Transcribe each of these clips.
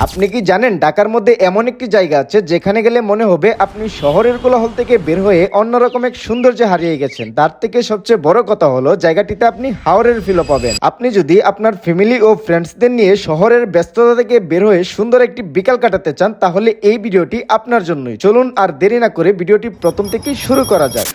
আপনি কি জানেন ঢাকার মধ্যে এমন একটি জায়গা আছে যেখানে গেলে মনে হবে আপনি শহরের কোলাহল থেকে বের হয়ে অন্যরকম এক সৌন্দর্যে হারিয়ে গেছেন। তার থেকে সবচেয়ে বড় কথা হলো জায়গাটিতে আপনি হাওরের ফিলও পাবেন। আপনি যদি আপনার ফ্যামিলি ও ফ্রেন্ডসদের নিয়ে শহরের ব্যস্ততা থেকে বের হয়ে সুন্দর একটি বিকাল কাটাতে চান, তাহলে এই ভিডিওটি আপনার জন্যই। চলুন আর দেরি না করে ভিডিওটি প্রথম থেকেই শুরু করা যাক।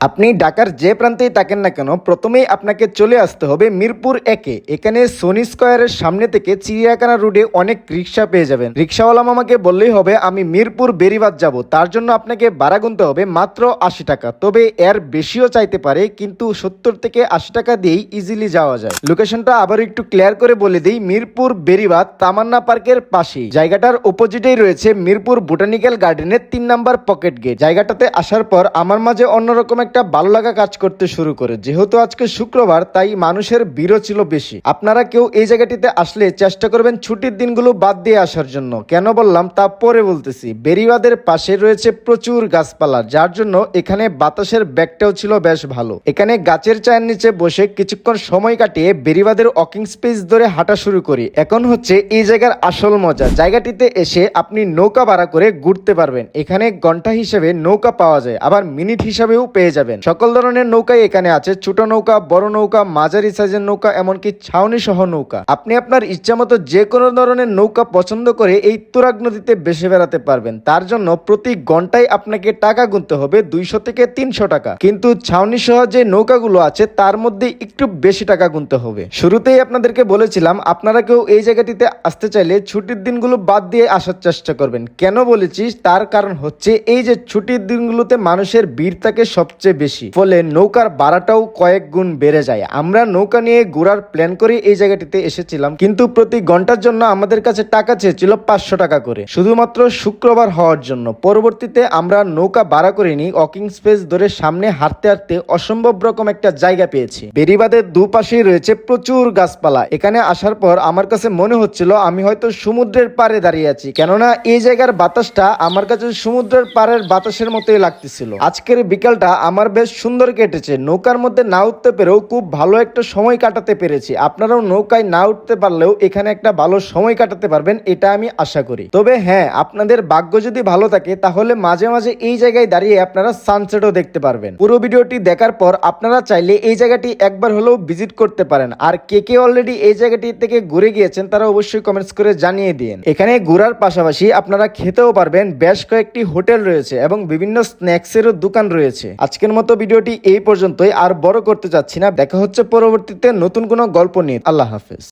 আপনি ঢাকার যে প্রান্তেই থাকেন না কেন, প্রথমেই আপনাকে চলে আসতে হবে মিরপুর একে। এখানে সনি স্কয়ারের সামনে থেকে চিড়িয়াখানা রোডে অনেক রিক্সা পেয়ে যাবেন। রিক্সাওয়ালা মামাকে বললেই হবে আমি মিরপুর বেরিবাদ যাব, তার জন্য আপনাকে ভাড়া গুনতে হবে মাত্র 80 টাকা। তবে এর বেশিও চাইতে পারে, কিন্তু 70 থেকে 80 টাকা দিয়েই ইজিলি যাওয়া যায়। লোকেশনটা আবার একটু ক্লিয়ার করে বলে দিই, মিরপুর বেরিবাদ তামান্না পার্কের পাশেই। জায়গাটার অপোজিটেই রয়েছে মিরপুর বোটানিক্যাল গার্ডেনের 3 নাম্বার পকেট গেট। জায়গাটাতে আসার পর আমার মাঝে অন্যরকম একটা ভালো লাগা কাজ করতে শুরু করে। যেহেতু আজকে শুক্রবার, তাই মানুষের ভিড়ও ছিল বেশি। আপনারা কেউ এই জায়গাটিতে আসলে চেষ্টা করবেন ছুটির দিনগুলো বাদ দিয়ে আসার জন্য। কেন বললাম তা পরে বলতেছি। বেরিবাদের পাশে রয়েছে প্রচুর গাছপালা, যার জন্য এখানে বাতাসের ব্যাগটাও ছিল বেশ ভালো। এখানে গাছের ছায়ার নিচে বসে কিছুক্ষণ সময় কাটিয়ে বেরিবাদের ওয়াকিং স্পেস ধরে হাঁটা শুরু করি। এখন হচ্ছে এই জায়গার আসল মজা। জায়গাটিতে এসে আপনি নৌকা ভাড়া করে ঘুরতে পারবেন। এখানে ঘন্টা হিসেবে নৌকা পাওয়া যায়, আবার মিনিট হিসাবেও পেয়ে যাবেন। সকল ধরনের নৌকাই এখানে আছে, ছোট নৌকা, বড় নৌকা, মাঝারি সাইজের নৌকা, এমনকি ছাউনি সহ নৌকা। আপনি আপনার ইচ্ছা মতো যে কোনো ধরনের নৌকা পছন্দ করে এই তুরাগ নদীতে বেশি বেড়াতে পারবেন। তার জন্য প্রতি ঘন্টায় আপনাকে টাকা গুনতে হবে 200 থেকে 300 টাকা। কিন্তু ছাউনি সহ যে নৌকাগুলো আছে তার মধ্যে একটু বেশি টাকা গুনতে হবে। শুরুতেই আপনাদেরকে বলেছিলাম আপনারা কেউ এই জায়গাটিতে আসতে চাইলে ছুটির দিনগুলো বাদ দিয়ে আসার চেষ্টা করবেন। কেন বলেছি তার কারণ হচ্ছে এই যে ছুটির দিনগুলোতে মানুষের ভিড় থাকে সবচেয়ে বেশি, ফলে নৌকার ভাড়াটাও কয়েক গুণ বেড়ে যায়। আমরা নৌকা নিয়ে ঘোরার প্ল্যান করে এই জায়গাটিতে এসেছিলাম, কিন্তু প্রতি ঘন্টার জন্য আমাদের কাছে টাকা চেয়েছিল 500 টাকা করে, শুধুমাত্র শুক্রবার হওয়ার জন্য। পরবর্তীতে আমরা নৌকা ভাড়া করে নিই, ওয়াকিং স্পেস ধরে সামনে হাঁটতে হাঁটতে অসম্ভব রকম একটা জায়গা পেয়েছি। বেরিবাদের দুপাশেই রয়েছে প্রচুর গাছপালা। এখানে আসার পর আমার কাছে মনে হচ্ছিল আমি হয়তো সমুদ্রের পাড়ে দাঁড়িয়ে আছি, কেননা এই জায়গার বাতাসটা আমার কাছে সমুদ্রের পাড়ের বাতাসের মতোই লাগতেছিল। আজকের বিকালটা আমার বেশ সুন্দর কেটেছে। নৌকার মধ্যে না উঠতে পেরেও খুব ভালো একটা সময় কাটাতে পেরেছি। আপনারাও নৌকায় না উঠতে পারলেও এখানে একটা ভালো সময় কাটাতে পারবেন, এটা আমি আশা করি। তবে হ্যাঁ, আপনাদের ভাগ্য যদি ভালো থাকে তাহলে মাঝে মাঝে এই জায়গায় দাঁড়িয়ে আপনারা সানসেটও দেখতে পারবেন। পুরো ভিডিওটি দেখার পর আপনারা চাইলে এই জায়গাটি একবার হলেও ভিজিট করতে পারেন। আর কে কে অলরেডি এই জায়গাটি থেকে ঘুরে গিয়েছেন তারা অবশ্যই কমেন্টস করে জানিয়ে দিন। এখানে ঘোরার পাশাপাশি আপনারা খেতেও পারবেন। বেশ কয়েকটি হোটেল রয়েছে এবং বিভিন্ন স্ন্যাক্সেরও দোকান রয়েছে। আজকের মতো ভিডিওটি এই পর্যন্তই, আর বড় করতে চাচ্ছি না। দেখা হচ্ছে পরবর্তীতে নতুন কোনো গল্প নিয়ে। আল্লাহ হাফেজ।